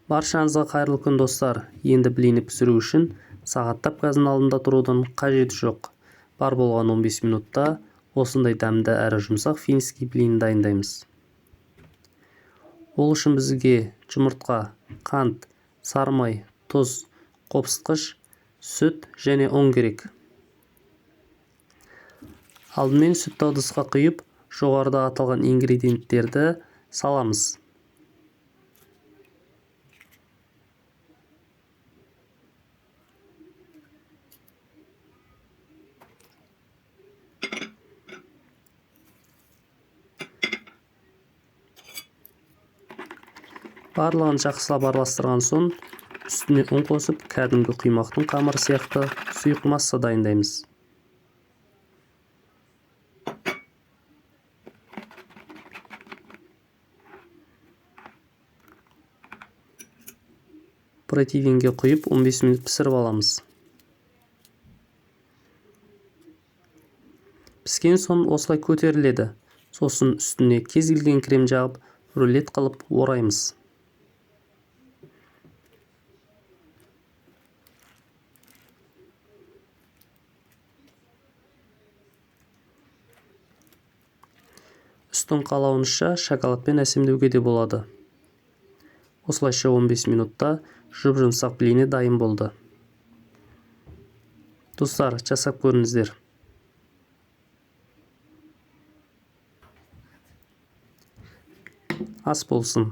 Баршаңызға қайырлы күн достар. Енді блинді пісіру үшін сағаттап газдың алдында тұрудың қажеті жоқ. Бар болған 15 минутта осындай дәмді әрі жұмсақ финский блин дайындаймыз. Ол үшін бізге жұмыртқа, қант, сары май, тұз, қопсытқыш, сүт және ұн керек. Алдымен сүтті ыдысқа құйып, жоғарыда аталған ингредиенттерді саламыз. Барлығын жақсылап араластырған соң, үстіне ұн қосып, кәдімгі құймақтың қамыры сияқты сұйық масса дайындаймыз. Противенге құйып 15 минут пісіріп аламыз. Піскен соң осылай көтеріледі. Сосын үстіне кез келген крем жағып, рулет қылып ораймыз. Үстін қалауынша шоколадпен әсемдеуге де болады. Осылайша 15 минутта жұп-жұмсақ блині дайын болды. Достар, жасап көріңіздер. Ас болсын.